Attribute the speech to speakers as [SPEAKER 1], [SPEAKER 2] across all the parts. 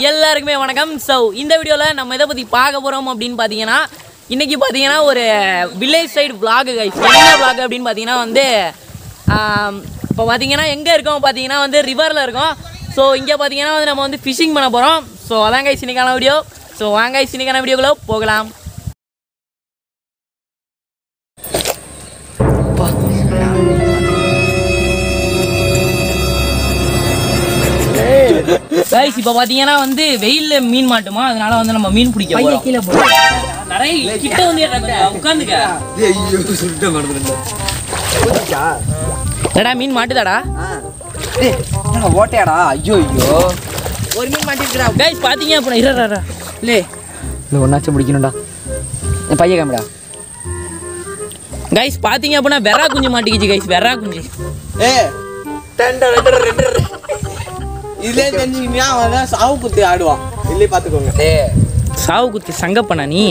[SPEAKER 1] எல்லாருக்குமே வணக்கம். ஸோ இந்த வீடியோவில் நம்ம எதை பற்றி பார்க்க போகிறோம் அப்படின்னு பார்த்தீங்கன்னா, இன்றைக்கி பார்த்தீங்கன்னா ஒரு வில்லேஜ் சைடு vlog கைஸ். என்ன vlog அப்படின்னு பார்த்தீங்கன்னா வந்து இப்போ பார்த்தீங்கன்னா எங்கே இருக்கோம் பார்த்தீங்கன்னா வந்து ரிவரில் இருக்கோம். ஸோ இங்கே பார்த்தீங்கன்னா வந்து நம்ம வந்து ஃபிஷிங் பண்ண போகிறோம். ஸோ அதான் கைஸ் இன்னைக்கான வீடியோ. ஸோ வாங்க கைஸ் இன்னைக்கான வீடியோக்குள்ளே போகலாம். கைஸ் இப்போ பார்த்தீங்கன்னா வந்து வெயிலில் மீன் மாட்டுமா, அதனால வந்து நம்ம மீன் பிடிக்க போகிறோம். கீழே போகிறோம் நிறைய கிட்ட வந்து உட்காந்துக்க. ஏடா மீன் மாட்டுதாடா?
[SPEAKER 2] ஓட்டையாடா? ஐயோ ஐயோ,
[SPEAKER 1] ஒரு மீன் மாட்டிருக்கா கைஸ். பார்த்தீங்க அப்படின்னா இரா இல்லை
[SPEAKER 2] இல்லை ஒன்றாச்சும் பிடிக்கணும்டா. என் பையன் காமிடா
[SPEAKER 1] கைஸ். பார்த்தீங்க அப்படின்னா வெறா குஞ்சு மாட்டிக்கிச்சு கைஸ். வெறா குஞ்சு
[SPEAKER 3] இதுல தெரிஞ்சுக்கிட்டா அவன் தான் சாவு குத்தி ஆடுவான். இல்லையே பார்த்துக்கோங்க.
[SPEAKER 1] சாவு குத்து சங்கப்பண்ணா நீ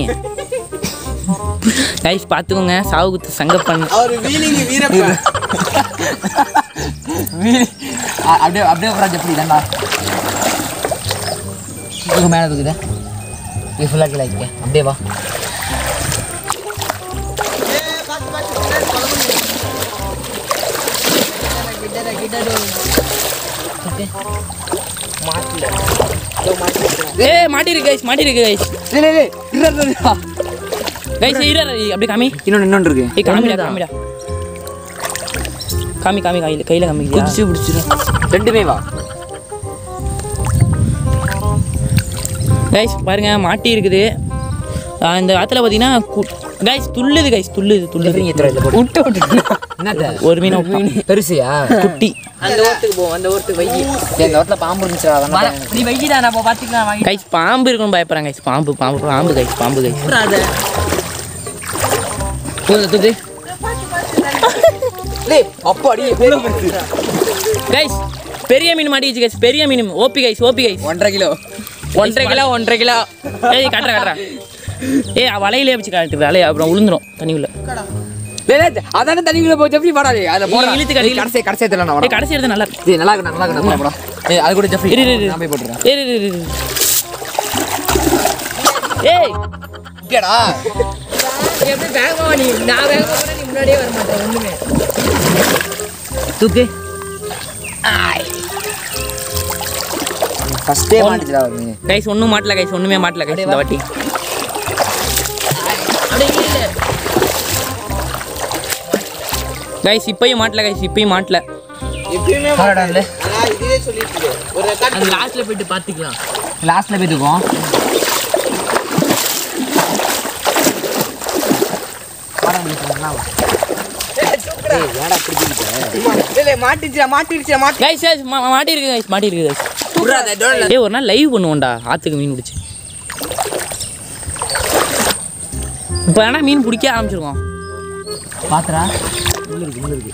[SPEAKER 1] கைஸ். பார்த்துக்கோங்க சாவு குத்து சங்கப்பண்ணா.
[SPEAKER 3] அவர் வீலிங்க வீரப்ப
[SPEAKER 2] அப்படியே அப்படியே வராஜ் எப்படி தான்டா இதுக்கு மேலே தூக்குதே. இது ஃபுல்லாக கீழே வைக்க அப்படியே வா.
[SPEAKER 1] மாட்டிருக்கு கைஸ், மாட்டிருக்கு கைஸ். கைஸ் அப்படியே காமி.
[SPEAKER 2] இன்னொன்று இருக்கு.
[SPEAKER 1] காமிடா காமிடா காமி காமி கையில் காமி.
[SPEAKER 2] பிடிச்சிடும் ரெண்டுமே வா.
[SPEAKER 1] கைஸ் பாருங்க மாட்டி இருக்குது. இந்த ஆற்றுல பார்த்தீங்கன்னா கைஸ் துள்ளுது கைஸ், துள்ளுது துள்ளுது.
[SPEAKER 2] விட்டு விட்டு ஒரு மீன் பெருசியா குட்டி.
[SPEAKER 1] அந்த ஓரத்துக்கு போவோம், அந்த ஓரத்துக்கு வை.
[SPEAKER 2] இந்த ஓரத்தில் பாம்பு இருந்துச்சு
[SPEAKER 1] நீ வைக்கிடா, நம்ம பார்த்துக்கலாம் கைஸ். பாம்பு இருக்கணும் பயப்படுறாங்க கைஸ். பாம்பு பாம்பு பாம்பு கைஸ், பாம்பு கைஸ்.
[SPEAKER 2] தூது அப்போ அடி
[SPEAKER 1] கைஸ். பெரிய மீன் மாட்டிச்சு கைஸ், பெரிய மீன். OP guys, OP guys.
[SPEAKER 2] 1.5 kilo
[SPEAKER 1] 1.5 kilo. ஏய் காட்டுறா காட்டுறா. ஏய் வலையிலே வச்சு காட்டு, வலையை அப்புறம் விழுந்துரும் தண்ணிக்குள்ள.
[SPEAKER 2] அதானே தண்ணிக்குள்ள போய் ஜெஃப்ரி பாடாது. அதில் போட
[SPEAKER 1] இழுத்து கட்டி
[SPEAKER 2] கடைசி கடைசி எடுத்துலாம்.
[SPEAKER 1] கடைசி எடுத்து நல்லா
[SPEAKER 2] நல்லா இருக்கு, நல்லா இருக்கு படம். ஏய் அது கூட ஜெஃப்ரி நான் போய் போட்டுறேன்.
[SPEAKER 1] ஏய்
[SPEAKER 2] கேடா
[SPEAKER 1] எப்படி வேகமா நீ? நான் வேகமா போனா நீ முன்னாடியே வர மாட்டே. ஒண்ணுமே
[SPEAKER 2] தூக்கு. ஃபர்ஸ்டே மாட்டிடா நீ
[SPEAKER 1] கைஸ். ஒண்ணும் மாட்டல கைஸ், ஒண்ணுமே மாட்டல கைஸ் இந்த வாட்டி. கைஸ் இப்பயும் மாட்டல கைஸ், இப்பயும் மாட்டல.
[SPEAKER 3] எப்பயுமே
[SPEAKER 2] பாராடல.
[SPEAKER 3] ஆனா இதுவே சொல்லிட்டு ஒரு ரெக்கார்ட்
[SPEAKER 1] அது லாஸ்ட்ல போயிட்டு பாத்துக்கலாம்.
[SPEAKER 2] லாஸ்ட்ல போய் தூக்கும்.
[SPEAKER 1] கைஸ் மாட்டி இருக்கு கைஸ், மாட்டி இருக்கு கைஸ். ஏய் ஒரு நாள் லைவ் பண்ணுவோம்டா ஆத்துக்கு மீன் பிடிச்சி. இப்போ வேணா மீன் பிடிக்க ஆரம்பிச்சிருக்கோம்.
[SPEAKER 2] பாத்துறா உள்ள இருக்கு.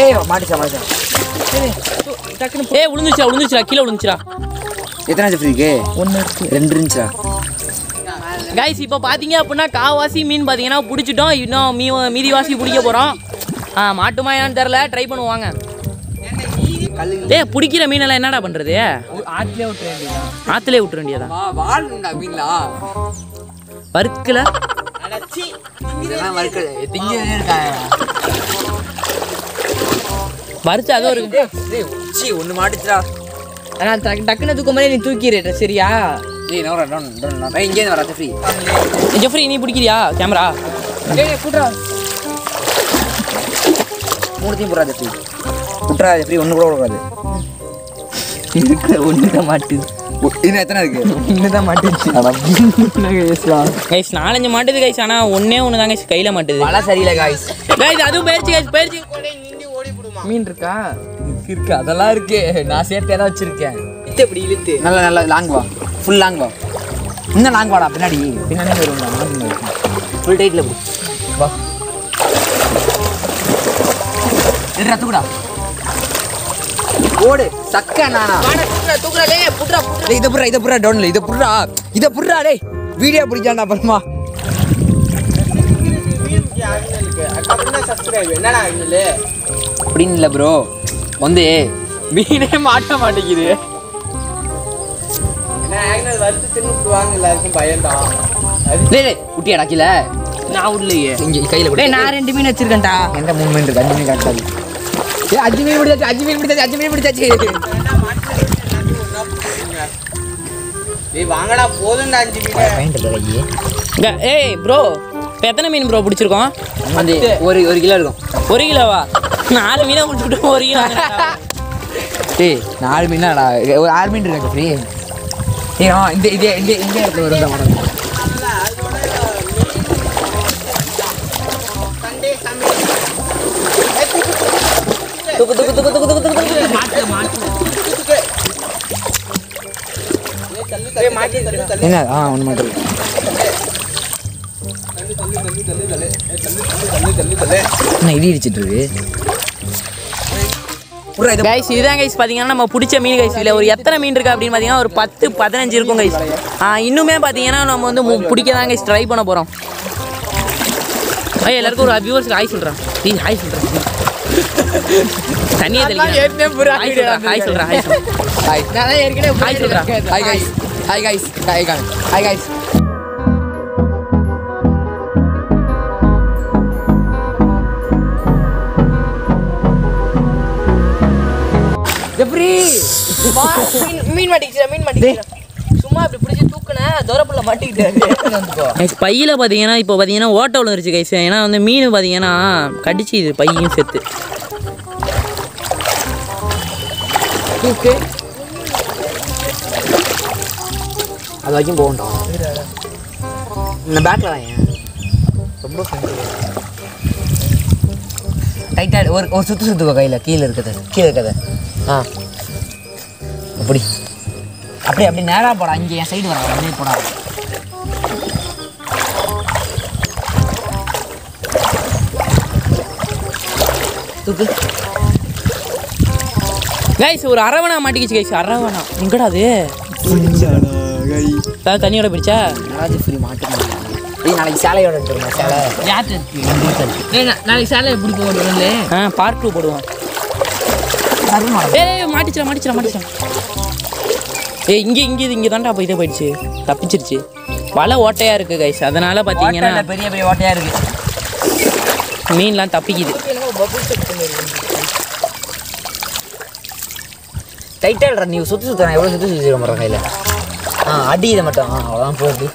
[SPEAKER 2] ஏய் மாட்டிச்சா.
[SPEAKER 1] ஏய் விழுந்துச்சுடா கீழே விழுந்துச்சுடா.
[SPEAKER 2] எத்தனை ஜெஃப்ரி இருக்கு? 2 இருந்துச்சா
[SPEAKER 1] கைஸ். இப்போ பார்த்தீங்க அப்படின்னா காவாசி மீன் பார்த்தீங்கன்னா பிடிச்சிட்டோம். இன்னும் மீதிவாசி பிடிக்க போகிறோம். மாட்டுமா என்னன்னு தெரில, ட்ரை பண்ணுவாங்க. பிடிக்கிற மீனெல்லாம் என்னடா பண்ணுறது? ஆற்றுலேயே விட்டுற வேண்டியதா? வறுக்கல வறுத்து அதோ இருக்கு.
[SPEAKER 2] ஒன்று மாட்டிச்சுடா.
[SPEAKER 1] ஆனால் டக்குன்னு தூக்க மாதிரி நீ தூக்கிடுற சரியா?
[SPEAKER 2] இங்கே வர ஜெஃப்ரி.
[SPEAKER 1] ஜெஃப்ரி நீ பிடிக்கிறியா கேமரா?
[SPEAKER 2] மூணுத்தையும் போடுறா ஜெஃப்ரி. விட்டுறா ஜெஃப்ரி, ஒன்று கூட விடக்கூடாது. ஒன்று தான் மாட்டுது. இன்னும் எத்தனை இருக்கு? ஒன்று தான் மாட்டுச்சு.
[SPEAKER 1] கைஸ் 4-5 மாட்டுது கைஸ். ஆனால் ஒன்று தான் கைஸ் கையில் மாட்டுது.
[SPEAKER 2] மழை சரியில்லை கைஸ்.
[SPEAKER 1] கைஸ் அதுவும் போயிடுச்சு கைஸ், போயிடுச்சு.
[SPEAKER 2] மீன் இருக்கா? இருக்கு, அதெல்லாம் இருக்கு. நான் சேர்த்து ஏதாவது வச்சிருக்கேன்.
[SPEAKER 3] இப்படி இழுத்து
[SPEAKER 2] நல்ல நல்ல லாங் வா, ஃபுல் லாங் வா. இன்னும் லாங் வாடா, பின்னாடி வரும்டா. ஃபுல் டைட்டில் வா. தூக்குடா ஓடு சக்க நானா
[SPEAKER 1] தூக்குறாலே புட்றா புட்றா.
[SPEAKER 2] இதை புட்றா டவுன்ல இதை புட்றா டேய். வீடியோ பிடிச்சாண்டா அப்புறமா.
[SPEAKER 3] சப்ஸ்கிரைப் என்னடா இல்லை
[SPEAKER 2] அப்படின்னு இல்லை ப்ரோ வந்து மீனே மாட்ட மாட்டேங்குது.
[SPEAKER 3] என்ன ஆங்கிள் வறுத்து தின்னுடுவாங்க எல்லாருக்கும் பயம்தான்.
[SPEAKER 2] குட்டி அடக்கல
[SPEAKER 1] நான் உள்ளேயே
[SPEAKER 2] இங்கே கையில் கூட
[SPEAKER 1] நான் 2 மீன் வச்சிருக்கேன்டா.
[SPEAKER 2] எந்த 3 மீன் இருக்கு? 5 மீன் காட்டாது. 5 மீன் பிடிச்சாச்சு 5 மீன் பிடிச்சாச்சு 5 மீன் பிடிச்சாச்சு.
[SPEAKER 3] டேய் வாங்கடா போதும்டா 5 மீன்.
[SPEAKER 2] பாயிண்ட் இல்லை கையே.
[SPEAKER 1] ஏய் ப்ரோ இப்போ எத்தனை மீன் ப்ரோ பிடிச்சிருக்கோம்?
[SPEAKER 2] வந்து 1 கிலோ இருக்கும்.
[SPEAKER 1] 1 கிலோவா? 4 மீனை பிடிச்சிட்டு 1 கிலோ.
[SPEAKER 2] டேய் 4 மீனாடா ஒரு 6 மீன் இருக்கு ஃப்ரீ. ஏய் இந்த இடத்துல வரும் தான் மாடல்.
[SPEAKER 1] துக்கு துக்கு துக்கு துக்கு துக்கு துக்கு மாட்டு மாட்டு
[SPEAKER 2] என்ன ஒன்று மட்டும் என்ன இடி இடிச்சிட்டு இருக்கு.
[SPEAKER 1] கைஸ் இதுதான் கைஸ் பார்த்தீங்கன்னா நம்ம பிடிச்ச மீன் கைஸ். இல்லை ஒரு எத்தனை மீன் இருக்குது அப்படின்னு பார்த்தீங்கன்னா ஒரு 10-15 இருக்கும் கைஸ். இன்னுமே பார்த்தீங்கன்னா நம்ம வந்து பிடிக்க தான் கைஸ் ட்ரை பண்ண போகிறோம். எல்லாருக்கும் ஒரு வியூவர்ஸ்க்கு ஹாய் சொல்கிறேன். ஹாய் சொல்கிறேன். தனியாக தெளிக்கிறேன். ஹாய் சொல்கிறேன். ஹாய் நான் ஏற்கனவே ஹாய் சொல்கிறேன்.
[SPEAKER 2] Hi guys hi guys hi guys.
[SPEAKER 1] மீன் மாட்டிக்கிச்சு. சும்மா இப்படி பிடிச்சி தூக்குனேன் தோரப்புள்ள மாட்டிக்கிட்டாரு. பையில பார்த்தீங்கன்னா இப்போ பார்த்தீங்கன்னா ஓட்ட விழுந்துருச்சு கைஸ். ஏன்னா வந்து மீன் பார்த்தீங்கன்னா கடிச்சு இது பையும் செத்து.
[SPEAKER 2] அது வரைக்கும் போகணும். இந்த பேட்டில் தான் ஏன் ரொம்ப டைட்டாக ஒரு சுற்றுக்கோ கையில் கீழே இருக்குது. அப்படி நேராக போடா. இங்கே என் சைடு வர அப்படியே போடா. தூக்கு
[SPEAKER 1] கைஸ். ஒரு அரவணா மாட்டிக்கிச்சு கைஸ். அரவணா எங்கடா அது? தண்ணியோட பிடிச்சா
[SPEAKER 2] ஃப்ரீ மாட்டு. நாளைக்கு சேலையோட எடுத்துருங்க. சேலை
[SPEAKER 1] நாளைக்கு சேலை எப்படி போடுவோம்? பார்ட் 2 போடுவோம். மாட்டிச்சா. இங்கே தான்டா போயிட்டே போயிடுச்சு. தப்பிச்சிருச்சு. வலை ஓட்டையாக இருக்குது கைஸ். அதனால் பார்த்தீங்கன்னா
[SPEAKER 2] பெரிய ஓட்டையாக இருக்குது.
[SPEAKER 1] மீன்லாம் தப்பிக்குது.
[SPEAKER 2] டைட்டாக நீ சுற்று நான் எவ்வளோ சுற்றி மாட்டேன் கையில். அடி இதை மட்டும் அவ்வளோதான் போகுது.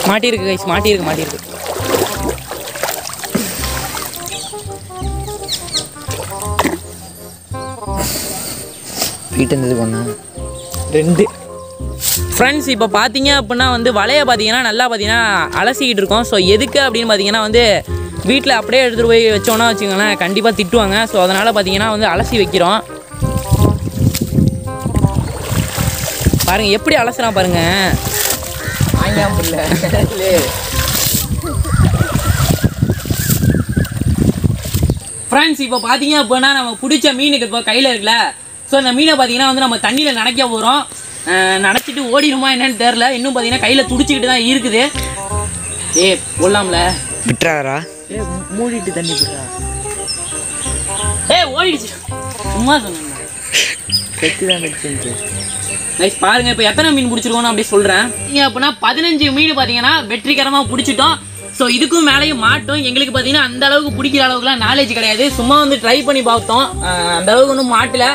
[SPEAKER 1] மாட்டிருக்கு கைஸ். மாட்டிருக்கு.
[SPEAKER 2] வீட்டு இருந்தது ஒன்று
[SPEAKER 1] 2 ஃப்ரெண்ட்ஸ். இப்போ பார்த்தீங்க அப்படின்னா வந்து வலையை பார்த்தீங்கன்னா நல்லா பார்த்தீங்கன்னா அலசிக்கிட்டு இருக்கோம். ஸோ எதுக்கு அப்படின்னு பார்த்தீங்கன்னா வந்து வீட்டில் அப்படியே எடுத்துகிட்டு போய் வச்சோன்னா வச்சுக்கோங்களேன் கண்டிப்பாக திட்டுவாங்க. ஸோ அதனால் பார்த்தீங்கன்னா வந்து அலசி வைக்கிறோம். பாருங்கள் எப்படி அலசுறான் பாருங்கள். ஃப்ரெண்ட்ஸ் இப்போ பார்த்தீங்க அப்படின்னா நம்ம பிடிச்ச மீனுக்கு இப்போ கையில் இருக்குல்ல. ஸோ அந்த மீனை பார்த்தீங்கன்னா வந்து நம்ம தண்ணியில் நனைக்க போகிறோம். நனைச்சிட்டு ஓடிடுமா என்னன்னு தெரில. இன்னும் பார்த்தீங்கன்னா கையில் துடிச்சிக்கிட்டு தான் இருக்குது. போடலாம்ல
[SPEAKER 2] விட்டுறாரா?
[SPEAKER 1] மூடிட்டு தண்ணி போடுறா. ஓடிடுச்சு. சும்மா சொன்னேன். செத்து தான் கடிச்சு. நைஸ். பாருங்கள் இப்போ எத்தனை மீன் பிடிச்சிருக்கோன்னு அப்படி சொல்கிறேன். நீங்கள் அப்படின்னா 15 மீன் பார்த்தீங்கன்னா வெற்றிகரமாக பிடிச்சிட்டோம். ஸோ இதுக்கும் மேலேயும் மாட்டோம். எங்களுக்கு பார்த்தீங்கன்னா அந்த அளவுக்கு பிடிக்கிற அளவுக்குலாம் நாலேஜ் கிடையாது. சும்மா வந்து ட்ரை பண்ணி பார்த்தோம். அந்த அளவுக்கு ஒன்றும் மாட்டல.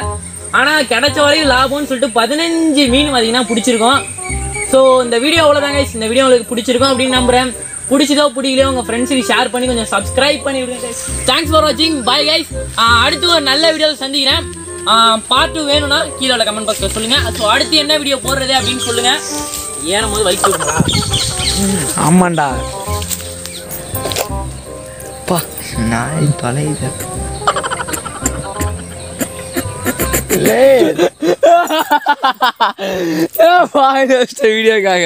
[SPEAKER 1] ஆனால் கிடைச்ச வரையும் லாபம்னு சொல்லிட்டு 15 மீன் பார்த்தீங்கன்னா பிடிச்சிருக்கோம். ஸோ இந்த வீடியோ அவ்வளோதாங்க கைஸ். இந்த வீடியோ உங்களுக்கு பிடிச்சிருக்கோம் அப்படின்னு நம்புகிறேன். பிடிச்சதோ பிடிக்கலையோ உங்கள் ஃப்ரெண்ட்ஸுக்கு ஷேர் பண்ணி கொஞ்சம் சப்ஸ்கிரைப் பண்ணி விடுங்க கைஸ். தேங்க்ஸ் ஃபார் வாட்சிங். Bye guys. அடுத்து ஒரு நல்ல வீடியோவில் சந்திக்கிறேன். பார்ட் 2 வேணும்னா கீழே உள்ள கமெண்ட் பாக்ஸில் சொல்லுங்கள். ஸோ அடுத்து என்ன வீடியோ போடுறது அப்படின்னு சொல்லுங்கள். ஏறும் போது வைக்க விடுங்களா?
[SPEAKER 2] ஆமாண்டா பா நான் தொலைது வீடியோக்காக